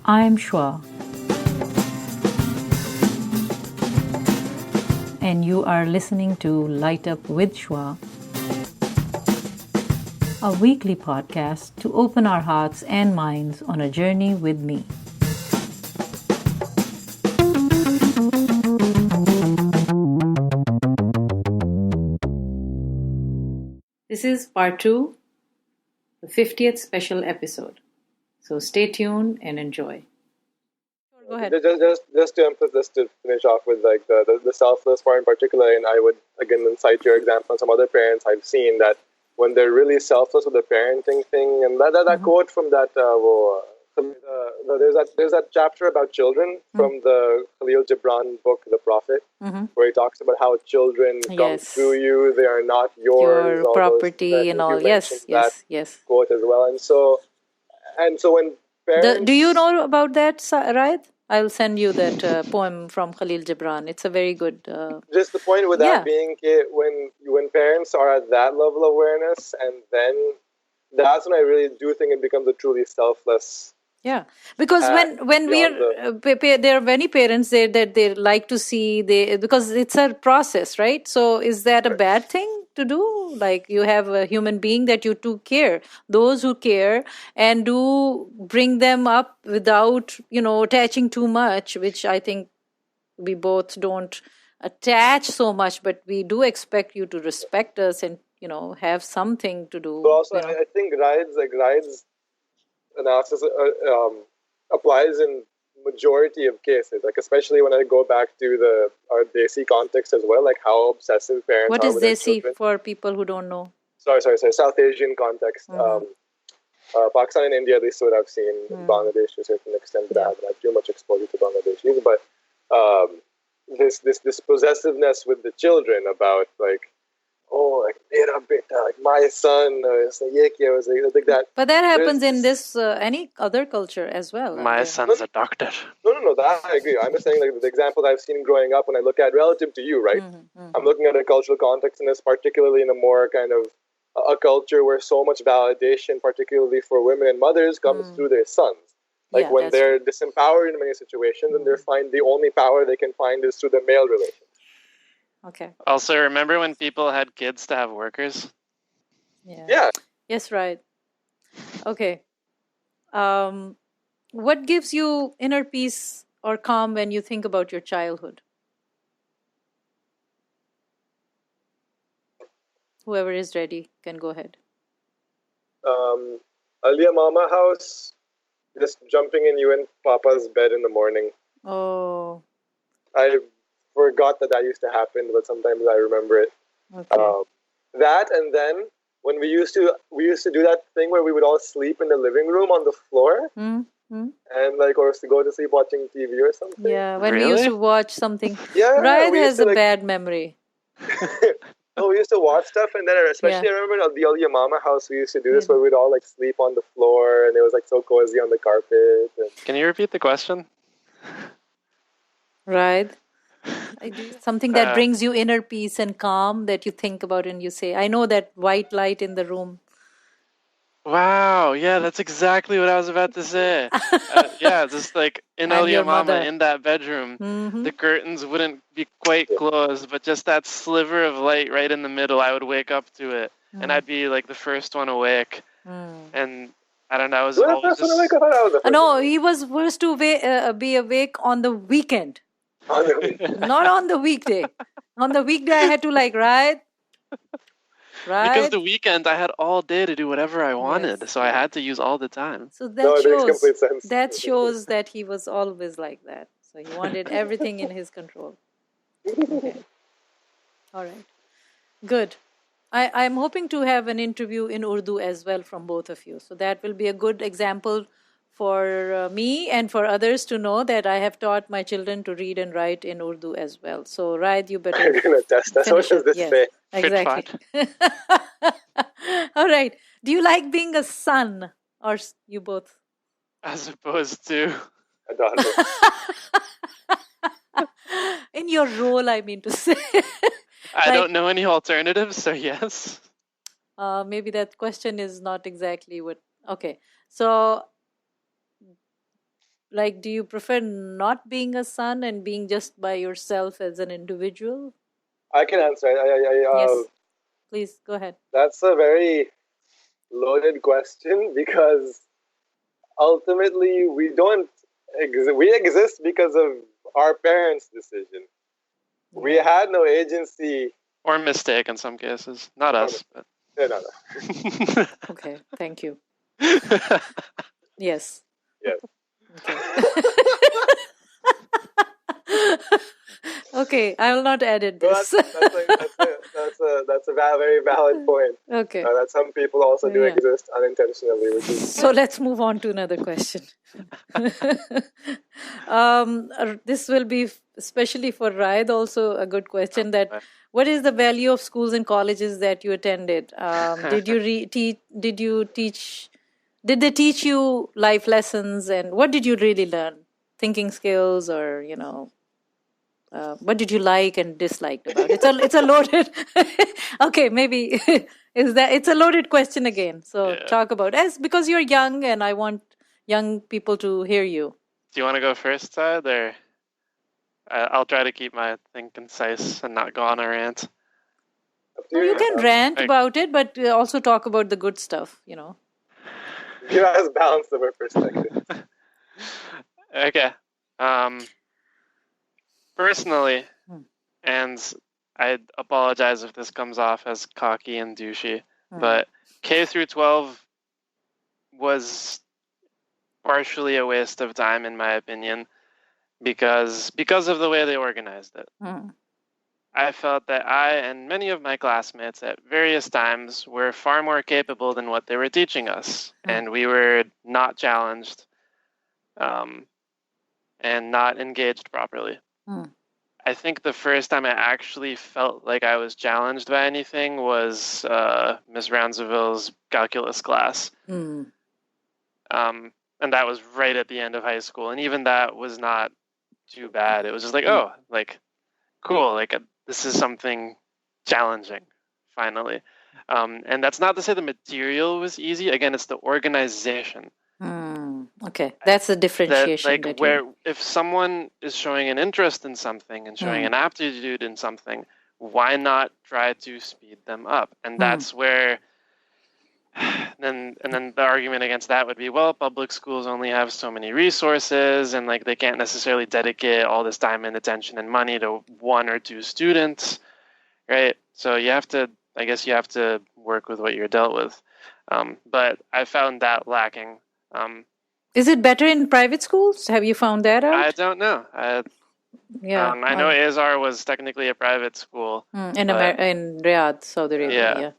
I'm Shua, and you are listening to Light Up with Shua, a weekly podcast to open our hearts and minds on a journey with me. This is part 2, the 50th special episode. So stay tuned and enjoy. Go ahead. Just to emphasize, to finish off with like the selfless part in particular, and I would again cite your example on some other parents I've seen that when they're really selfless with the parenting thing, and that quote from that there's that chapter about children from the Khalil Gibran book, The Prophet, where he talks about how children come through you; they are not yours, your property and all. Yes. Quote as well, and so when parents, do you know about that, Raaid? I'll send you that poem from Khalil Gibran. It's a very good. Just the point with that being, when parents are at that level of awareness, and then that's when I really do think it becomes a truly selfless. Yeah, because when we are there are many parents there that they like to see because it's a process, right? So is that a bad thing to do? Like you have a human being that you do care, those who care and do bring them up without attaching too much, which I think we both don't attach so much, but we do expect you to respect us and have something to do. But also, I think Raaid's analysis applies in majority of cases, like especially when I go back to our Desi context as well, like how obsessive parents What are is with their Desi children. for people who don't know? Sorry, South Asian context. Pakistan and India, at least what I've seen, Bangladesh to a certain extent, but I haven't had too much exposure to Bangladeshis. But this possessiveness with the children about like, like mera beta, like my son, was like that. But that happens in this any other culture as well. My son's a doctor. No, that I agree. I'm just saying like the examples I've seen growing up when I look at relative to you, right? I'm looking at a cultural context in this, particularly in a more kind of a culture where so much validation, particularly for women and mothers, comes through their sons. Like when they're disempowered in many situations and they find the only power they can find is through the male relation. Okay. Also, remember when people had kids to have workers? Yeah. Yes, right. Okay. What gives you inner peace or calm when you think about your childhood? Whoever is ready can go ahead. Alia Mama house, just jumping in you and Papa's bed in the morning. Oh. I forgot that used to happen, but sometimes I remember it. Okay. That, and then when we used to do that thing where we would all sleep in the living room on the floor, and or to go to sleep watching TV or something. Yeah, when we used to watch something. Yeah, Raaid has a bad memory. No, we used to watch stuff, and then especially I remember the Alia Mama house. We used to do this where we'd all sleep on the floor, and it was so cozy on the carpet. Can you repeat the question? Raaid. Something that brings you inner peace and calm that you think about and you say, I know that white light in the room. Wow, yeah, that's exactly what I was about to say. Just like in Alia Mama in that bedroom, the curtains wouldn't be quite closed, but just that sliver of light right in the middle, I would wake up to it, and I'd be like the first one awake. And I don't know, I was always just... No, he was first to be awake on the weekend. Not on the weekday. On the weekday, I had to Raaid. Because the weekend, I had all day to do whatever I wanted, so I had to use all the time. So that shows that he was always like that. So he wanted everything in his control. Okay. All right. Good. I'm hoping to have an interview in Urdu as well from both of you. So that will be a good example for me and for others to know that I have taught my children to read and write in Urdu as well. So, Raaid, you better. I'm going to test that. What does this say? Exactly. All right. Do you like being a son, or you both? As opposed to a daughter. In your role, I mean to say. I don't know any alternatives, so yes. Maybe that question is not exactly what... Okay. So, do you prefer not being a son and being just by yourself as an individual? I can answer. Yes, please go ahead. That's a very loaded question because ultimately we don't we exist because of our parents' decision. Yeah. We had no agency. Or mistake in some cases. Not us. But... Yeah, no. Okay, thank you. Yes. Yes. Okay. Okay, I will not edit this. That's a very valid point. Okay. That some people also do exist unintentionally. Which is... So let's move on to another question. This will be especially for Raaid also a good question. That what is the value of schools and colleges that you attended? Did they teach you life lessons, and what did you really learn? Thinking skills, or what did you like and dislike about it? It's a loaded. Okay, maybe it's a loaded question again. So talk about because you're young, and I want young people to hear you. Do you want to go first, Saaid, or I'll try to keep my thing concise and not go on a rant. You can rant about it, but also talk about the good stuff. Has balance of our perspective. Okay. Personally, and I apologize if this comes off as cocky and douchey, but K through 12 was partially a waste of time, in my opinion, because of the way they organized it. I felt that I and many of my classmates at various times were far more capable than what they were teaching us, and we were not challenged and not engaged properly. I think the first time I actually felt like I was challenged by anything was Miss Rounseville's calculus class. And that was right at the end of high school. And even that was not too bad. It was just like, oh, like, cool. Like, this is something challenging, finally. And that's not to say the material was easy. Again, it's the organization. Okay, that's the differentiation. If someone is showing an interest in something and showing an aptitude in something, why not try to speed them up? And that's where then the argument against that would be, well, public schools only have so many resources, and like they can't necessarily dedicate all this time and attention and money to one or two students, right? So you have to work with what you're dealt with. But I found that lacking. Is it better in private schools? Have you found that out? I don't know. I know Azhar was technically a private school. In Riyadh, Saudi Arabia. Yeah.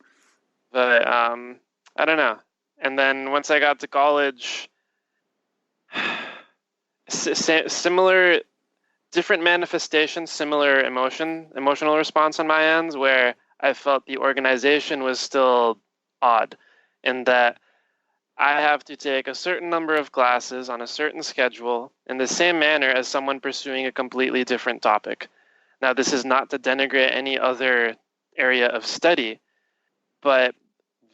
But I don't know. And then once I got to college, similar, different manifestations, similar emotional response on my end, where I felt the organization was still odd in that I have to take a certain number of classes on a certain schedule in the same manner as someone pursuing a completely different topic. Now, this is not to denigrate any other area of study, but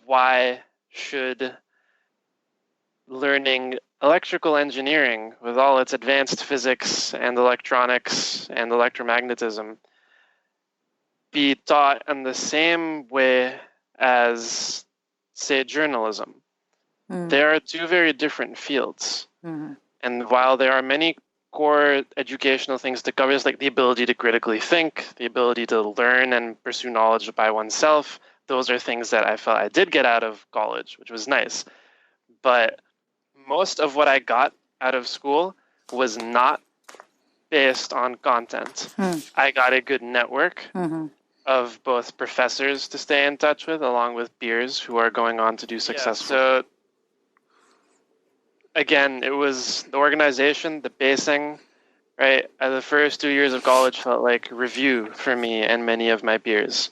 why should learning electrical engineering with all its advanced physics and electronics and electromagnetism be taught in the same way as, say, journalism? There are two very different fields. And while there are many core educational things to cover, like the ability to critically think, the ability to learn and pursue knowledge by oneself, those are things that I felt I did get out of college, which was nice. But most of what I got out of school was not based on content. I got a good network of both professors to stay in touch with, along with peers who are going on to do successful. So again, it was the organization, the basing, right? The first 2 years of college felt like review for me and many of my peers,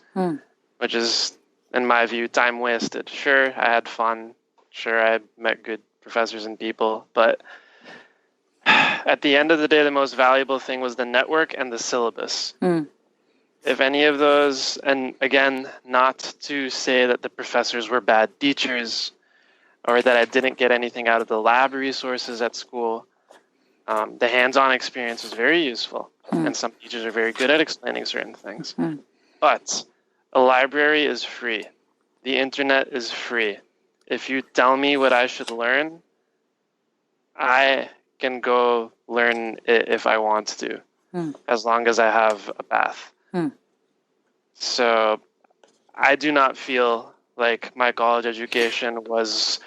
which is, in my view, time wasted. Sure, I had fun. Sure, I met good professors and people. But at the end of the day, the most valuable thing was the network and the syllabus. If any of those, and again, not to say that the professors were bad teachers, or that I didn't get anything out of the lab resources at school, The hands-on experience was very useful, and some teachers are very good at explaining certain things. But a library is free. The internet is free. If you tell me what I should learn, I can go learn it if I want to, as long as I have a path. So I do not feel like my college education was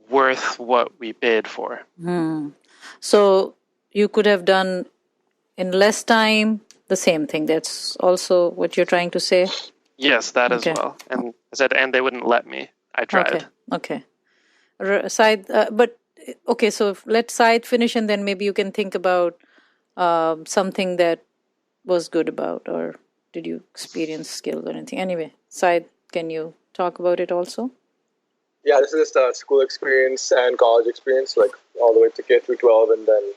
worth what we paid for. So you could have done in less time the same thing. That's also what you're trying to say? Yes, that as well. And I said, and they wouldn't let me. I tried. Okay. Saaid, so let Saaid finish, and then maybe you can think about something that was good about, or did you experience skills or anything? Anyway, Saaid, can you talk about it also? Yeah, this is just school experience and college experience, like all the way to K through 12, and then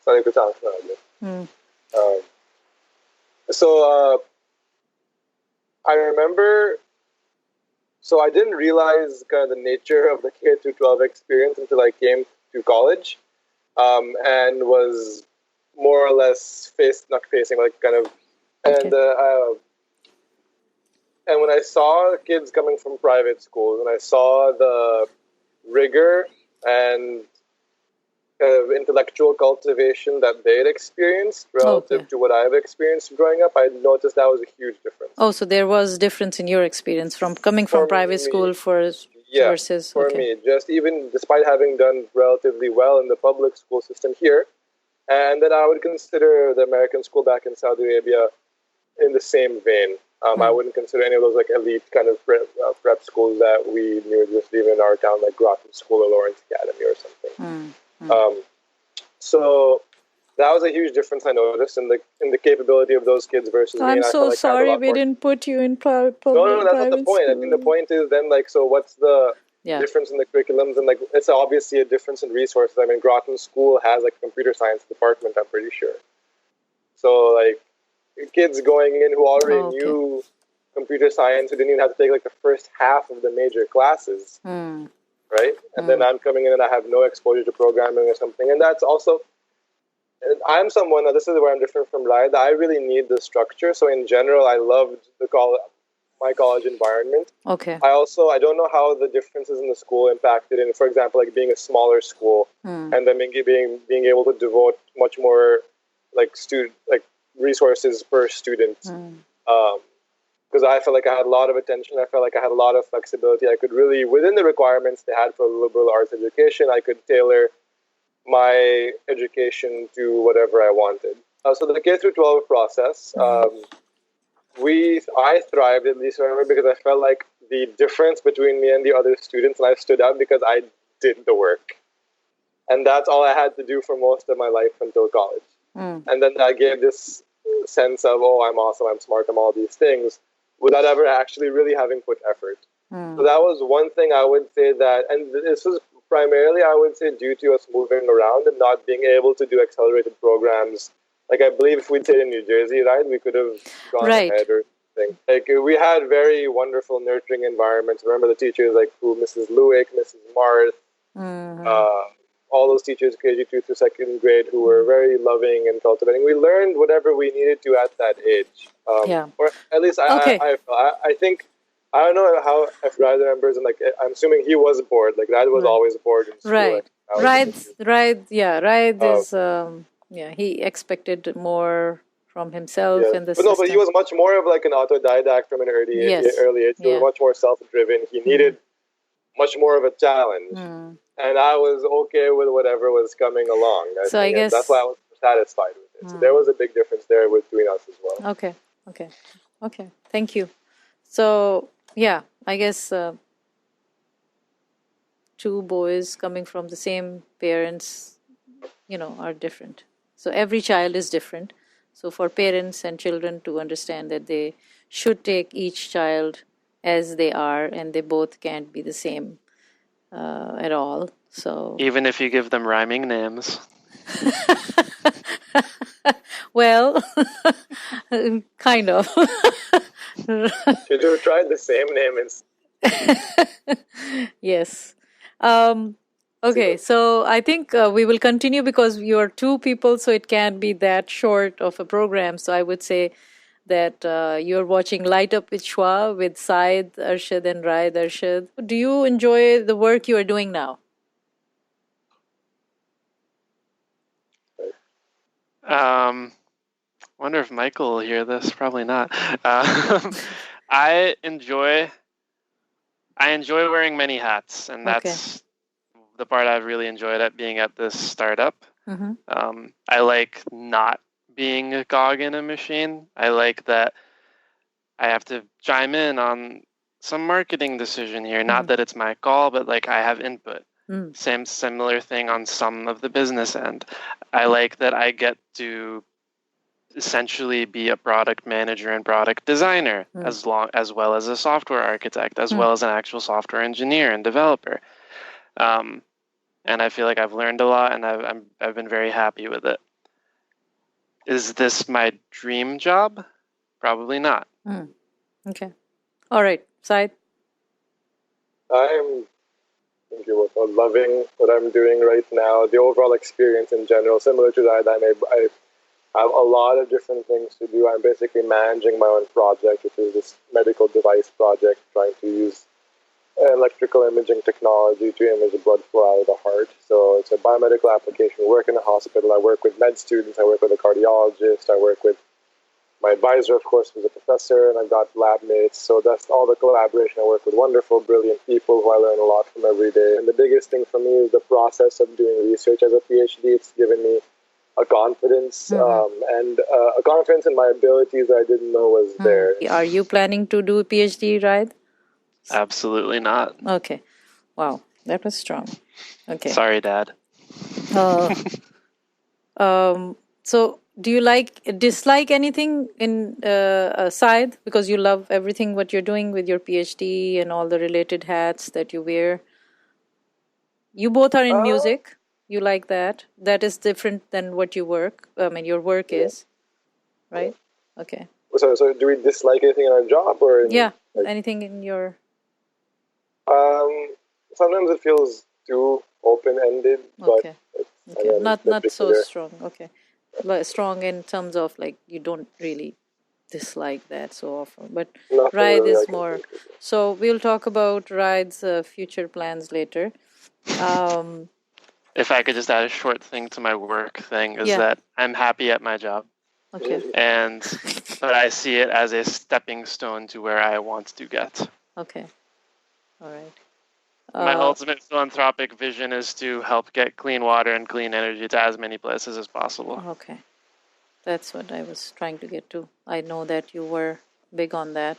starting to talk about it. So I remember. So I didn't realize kind of the nature of the K through 12 experience until I came to college, and was more or less and when I saw kids coming from private schools, and I saw the rigor and intellectual cultivation that they'd experieed relative to what I've experienced growing up, I noticed that was a huge difference. Oh, so there was difference in your experience from coming from private school versus... For me, just even despite having done relatively well in the public school system here, and then I would consider the American school back in Saudi Arabia in the same vein. I wouldn't consider any of those like elite kind of prep schools that we knew just even in our town, like Groton School or Lawrence Academy or something. So that was a huge difference I noticed in the capability of those kids versus me. I'm so sorry we didn't put you in private. No, that's not the point. School. I think the point is then so what's the difference in the curriculums, and it's obviously a difference in resources. I mean, Groton School has a computer science department, I'm pretty sure. So kids going in who already knew computer science, who didn't even have to take the first half of the major classes. Right? And then I'm coming in and I have no exposure to programming or something. And that's also, I'm someone, this is where I'm different from Raaid, I really need the structure. So in general, I loved my college environment. Okay. I don't know how the differences in the school impacted in, for example, being a smaller school and then being able to devote much more resources per student. Because I felt like I had a lot of attention. I felt like I had a lot of flexibility. I could really, within the requirements they had for liberal arts education, I could tailor my education to whatever I wanted. So the K through 12 process, I thrived, at least I remember, because I felt like the difference between me and the other students, and I stood out because I did the work. And that's all I had to do for most of my life until college. And then I gave this sense of, I'm awesome, I'm smart, I'm all these things, without ever actually really having put effort. So that was one thing I would say that, and this was primarily, I would say, due to us moving around and not being able to do accelerated programs. I believe if we'd stayed in New Jersey, right, we could have gone ahead or something. We had very wonderful, nurturing environments. Remember the teachers Mrs. Lewick, Mrs. Marth, all those teachers, KG2 through second grade, who were very loving and cultivating. We learned whatever we needed to at that age. Or at least I think, I don't know how, if Raaid remembers, and I'm assuming he was bored. Raaid was always bored in school. Right. Raaid is, he expected more from himself and the system. But he was much more of an autodidact from an early age. He was much more self-driven. He needed much more of a challenge. And I was okay with whatever was coming along. I guess that's why I was satisfied with it. So there was a big difference there between us as well. Okay. Thank you. So, I guess two boys coming from the same parents, are different. So every child is different. So for parents and children to understand that they should take each child as they are, and they both can't be the same at all. So even if you give them rhyming names. Well, kind of. Should you have tried the same name? Yes. Okay, so I think we will continue because you are two people, so it can't be that short of a program. So I would say that you're watching Light Up with Shua with Saaid Arshad and Raaid Arshad. Do you enjoy the work you are doing now? Wonder if Michael will hear this. Probably not. I enjoy wearing many hats, and that's the part I've really enjoyed at being at this startup. I like not being a cog in a machine. I like that I have to chime in on some marketing decision here. Not that it's my call, but like I have input. Similar thing on some of the business end. I like that I get to essentially be a product manager and product designer as well as a software architect, as well as an actual software engineer and developer. And I feel like I've learned a lot, and I've been very happy with it. Is this my dream job? Probably not. Okay. All right, Saaid. I'm loving what I'm doing right now. The overall experience in general, similar to that, I have a lot of different things to do. I'm basically managing my own project, which is this medical device project, trying to use electrical imaging technology to image the blood flow out of the heart. So it's a biomedical application. We work in a hospital. I work with med students. I work with a cardiologist. I work with my advisor, of course, who's a professor, and I've got lab mates. So that's all the collaboration. I work with wonderful, brilliant people who I learn a lot from every day. And the biggest thing for me is the process of doing research as a PhD. It's given me a confidence and a confidence in my abilities that I didn't know was there. Are you planning to do a PhD, Raaid? Absolutely not. Okay. Wow, that was strong. Okay. Sorry, Dad. So do you dislike anything in Saaid, because you love everything what you're doing with your PhD and all the related hats that you wear? You both are in music. You like that. That is different than what you work. I mean, your work is, right? Okay. So do we dislike anything in our job, or anything in your? Sometimes it feels too open-ended, but not so strong. Okay, but strong in terms of like you don't really dislike that so often. But Raaid is more. So we'll talk about Raaid's future plans later. If I could just add a short thing to my work thing is that I'm happy at my job. Okay. But I see it as a stepping stone to where I want to get. Okay. All right. My ultimate philanthropic vision is to help get clean water and clean energy to as many places as possible. Okay. That's what I was trying to get to. I know that you were big on that.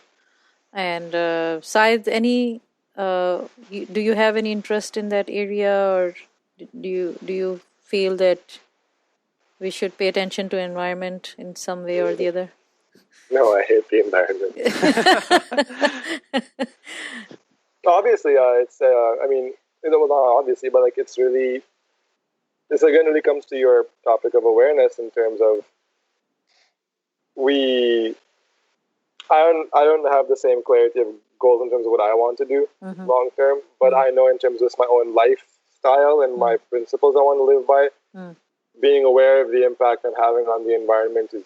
And Saaid, do you have any interest in that area, or do you feel that we should pay attention to environment in some way or the other? No, I hate the environment. Obviously, it's. I mean, well, not obviously, but like it's really. This again really comes to your topic of awareness in terms of I don't have the same clarity of goals in terms of what I want to do long term, but I know in terms of my own lifestyle and my principles I want to live by, being aware of the impact I'm having on the environment is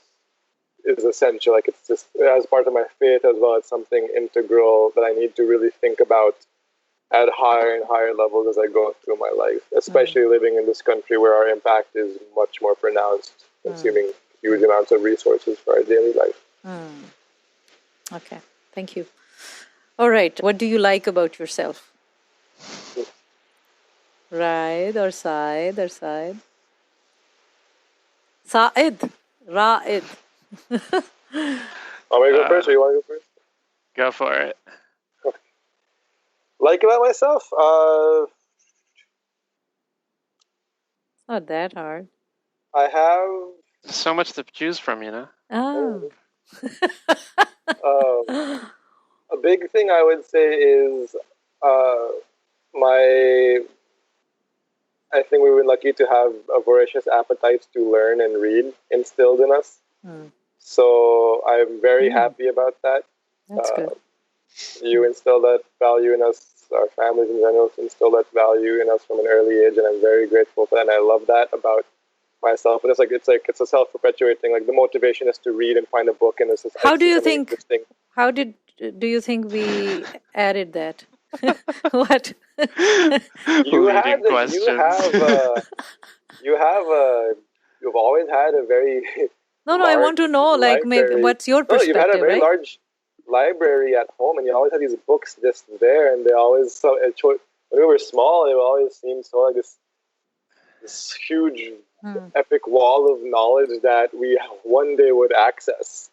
essential. Like it's just as part of my faith as well. It's something integral that I need to really think about at higher and higher levels as I go through my life, especially living in this country where our impact is much more pronounced, consuming huge amounts of resources for our daily life. Okay, thank you. All right, what do you like about yourself? Raaid or Saaid or Saaid? Saaid. Raaid. Want me to go first, or you want to go first? Go for it. Like about myself? It's not that hard. I have so much to choose from, you know. Oh. A big thing I would say is I think we were lucky to have a voracious appetite to learn and read instilled in us. So I'm very happy about that. That's good. You instill that value in us. Our families in general instill that value in us from an early age, and I'm very grateful for that. And I love that about myself. And it's a self-perpetuating. Like the motivation is to read and find a book, and it's just, how do you think? How do you think we added that? What? You've always had a very no, I want to know, like, maybe what's your perspective, you've had a very right? large library at home, and you always have these books just there, and they always, when we were small, it always seemed so like this huge, epic wall of knowledge that we one day would access.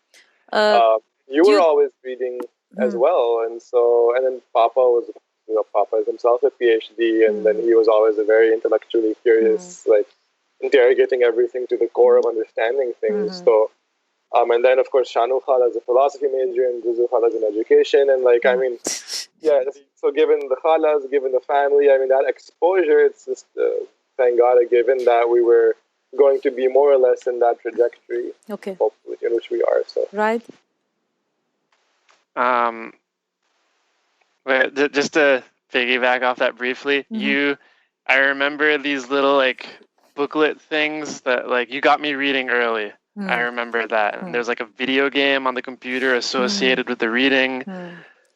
You were always reading as well, and then Papa is himself a PhD, and then he was always a very intellectually curious, like interrogating everything to the core of understanding things. So, and then of course Shanu Khala is a philosophy major, and Zuzu Khala is in education, and like I mean, yeah. So given the Khalas, given the family, I mean that exposure, it's just thank God, given that we were going to be more or less in that trajectory, hopefully, in which we are. So right. Just to piggyback off that briefly, I remember these little like booklet things that like you got me reading early. I remember that. And there's like a video game on the computer associated with the reading.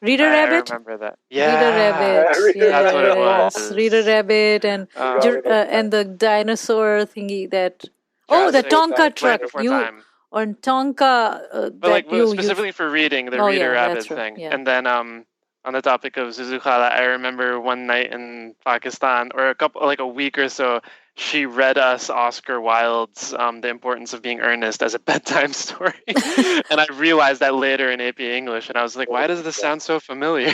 Reader Rabbit? I remember that. Yeah. Reader Rabbit. Yes. That's what it was. Reader Rabbit and the dinosaur thingy that... the Tonka truck. On Tonka... but like specifically for reading, the Reader Rabbit thing. Yeah. And then on the topic of Zuzu Khala, I remember one night in Pakistan, or a week or so, she read us Oscar Wilde's The Importance of Being Earnest as a bedtime story. And I realized that later in AP English, and I was like, why does this sound so familiar?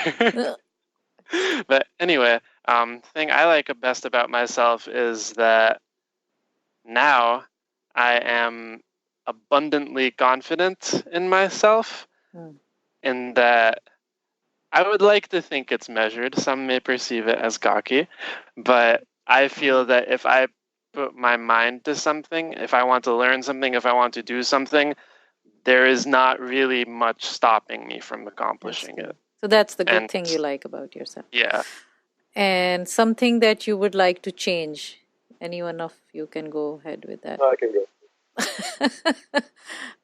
But anyway, the thing I like best about myself is that now I am abundantly confident in myself, in that I would like to think it's measured. Some may perceive it as cocky, but I feel that if I put my mind to something, if I want to learn something, if I want to do something, there is not really much stopping me from accomplishing it. So that's the good thing you like about yourself. Yeah. And something that you would like to change. Anyone of you can go ahead with that. I can go.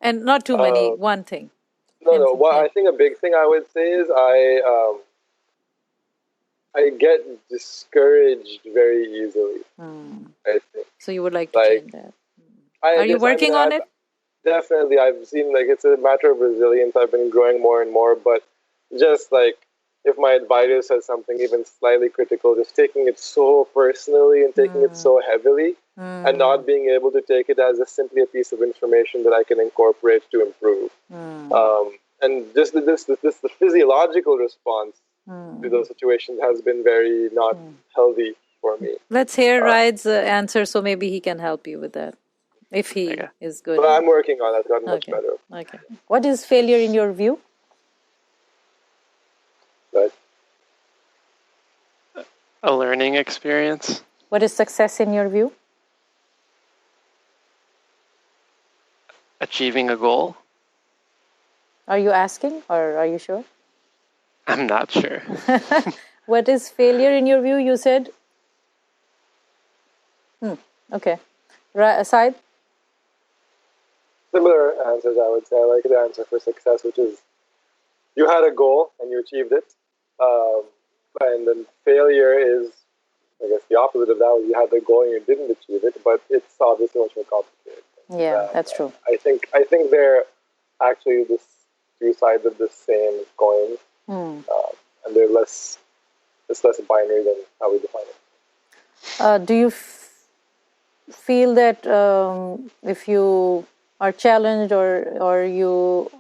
And not too many, one thing. No. Well, I think a big thing I would say is I get discouraged very easily. I think. So you would like to change that? Are you working on it? Definitely. I've seen it's a matter of resilience. I've been growing more and more, but just if my advisor says something even slightly critical, just taking it so personally and taking it so heavily, and not being able to take it as simply a piece of information that I can incorporate to improve. And just the physiological response to those situations has been very not healthy for me. Let's hear Raaid's answer, so maybe he can help you with that, if he is good. But I'm working on it. I've gotten much better. Okay. What is failure in your view? A learning experience. What is success in your view? Achieving a goal. Are you asking, or are you sure? I'm not sure. What is failure in your view, you said? Okay. Saaid? Similar answers, I would say. I like the answer for success, which is you had a goal and you achieved it. And then failure is, I guess, the opposite of that. You had the goal and you didn't achieve it, but it's obviously much more complicated. Yeah, that's true. I think they're actually the two sides of the same coin, and they're less binary than how we define it. Do you feel that if you are challenged or you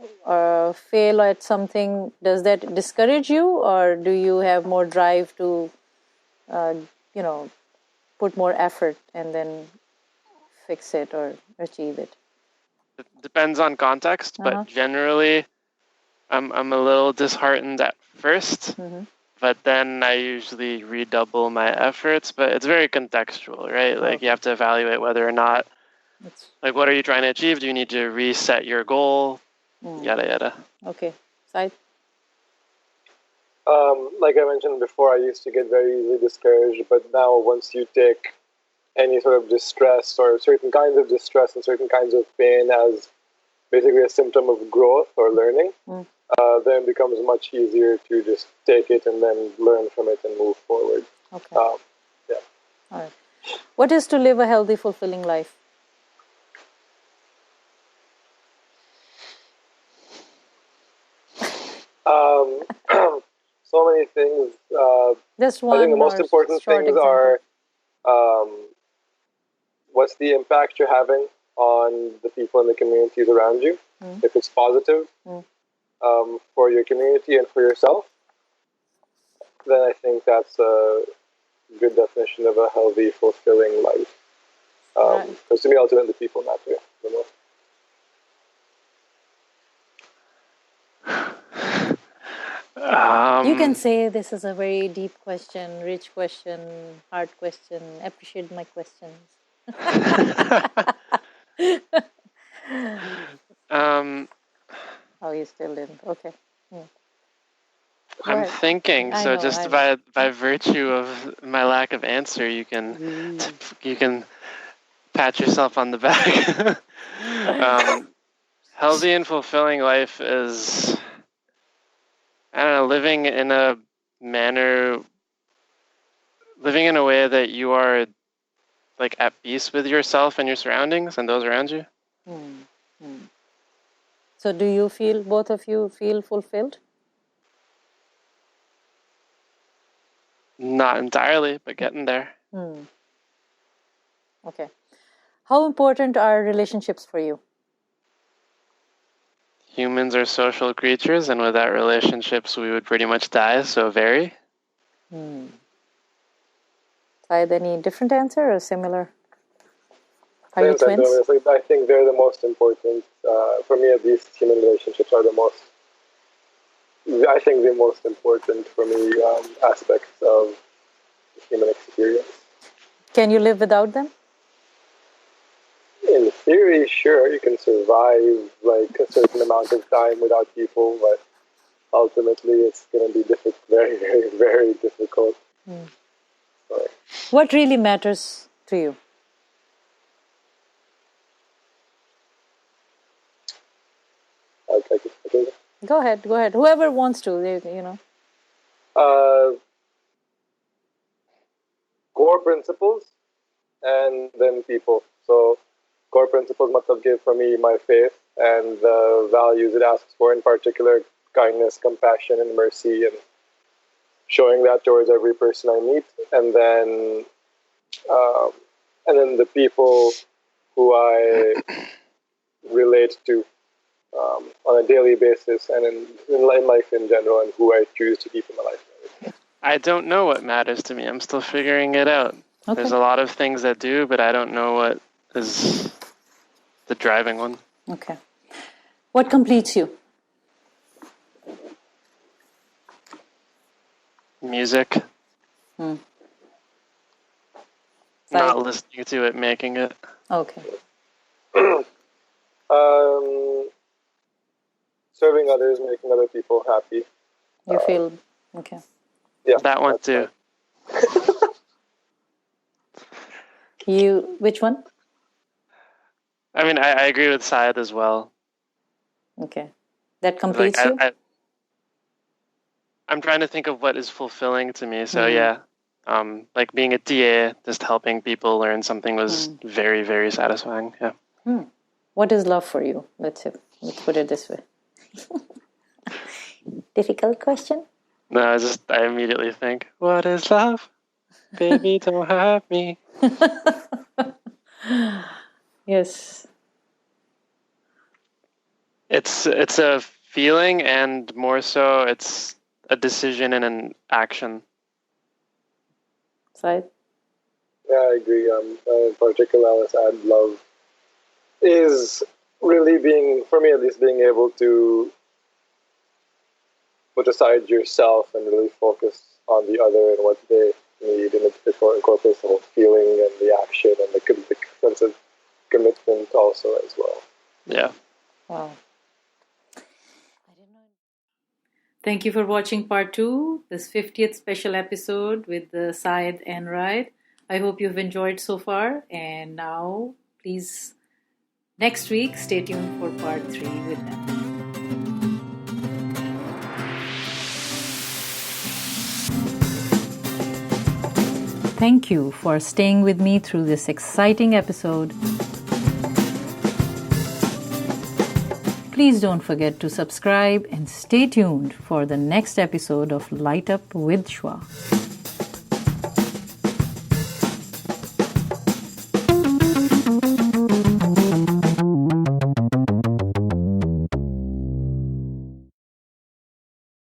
fail at something, does that discourage you, or do you have more drive to, put more effort and then fix it or achieve it? It depends on context, but generally, I'm a little disheartened at first, but then I usually redouble my efforts. But it's very contextual, right? Like you have to evaluate whether or not, what are you trying to achieve? Do you need to reset your goal? Yada yada. Okay, Saaid. Like I mentioned before, I used to get very easily discouraged, but now once you take any sort of distress or certain kinds of distress and certain kinds of pain as basically a symptom of growth or learning, then it becomes much easier to just take it and then learn from it and move forward. Okay. Yeah. All right. What is to live a healthy, fulfilling life? So many things. Just one. I think the most important things are what's the impact you're having on the people in the communities around you. If it's positive for your community and for yourself, then I think that's a good definition of a healthy, fulfilling life. Because to me, ultimately, people matter the most. You can say this is a very deep question, rich question, hard question. Appreciate my questions. Oh, you still didn't. Okay. I'm thinking. So just by virtue of my lack of answer, you can pat yourself on the back. Healthy and fulfilling life is, I don't know, living in a way that you are like at peace with yourself and your surroundings and those around you. So do you feel, both of you feel fulfilled? Not entirely, but getting there. Okay. How important are relationships for you? Humans are social creatures, and without relationships, we would pretty much die, so very. Saaid, any different answer or similar? Are Same you twins? I think they're the most important. For me, at least, human relationships are the most important for me aspects of the human experience. Can you live without them? In theory, sure, you can survive like a certain amount of time without people, but ultimately it's going to be very, very, very difficult. What really matters to you? Go ahead. Whoever wants to, Core principles and then people. So core principles must have give for me my faith and the values it asks for, in particular kindness, compassion, and mercy, and showing that towards every person I meet. And then the people who I relate to on a daily basis and in life in general, and who I choose to keep in my life. I don't know what matters to me. I'm still figuring it out. Okay. There's a lot of things that do, but I don't know what is the driving one. Okay. What completes you? Music. Not listening to it, making it. Okay. Serving others, making other people happy. You feel okay. Yeah, that one too. Which one? I mean, I agree with Saaid as well. Okay. That completes you? I'm trying to think of what is fulfilling to me. So yeah, like being a TA, just helping people learn something was very, very satisfying. Yeah. What is love for you? Let's put it this way. Difficult question? No, I immediately think, what is love? Baby, don't hurt me. Yes. It's a feeling, and more so, it's a decision and an action. Saaid? Yeah, I agree. In particular, I'll add love is really for me at least, being able to put aside yourself and really focus on the other and what they need, and it incorporates the whole feeling and the action and the sense of commitment also as well. Yeah. Wow. Thank you for watching part 2, this 50th special episode with Saaid and Raaid. I hope you've enjoyed so far. And now, please, next week, stay tuned for part 3 with them. Thank you for staying with me through this exciting episode. Please don't forget to subscribe and stay tuned for the next episode of Light Up with Shua.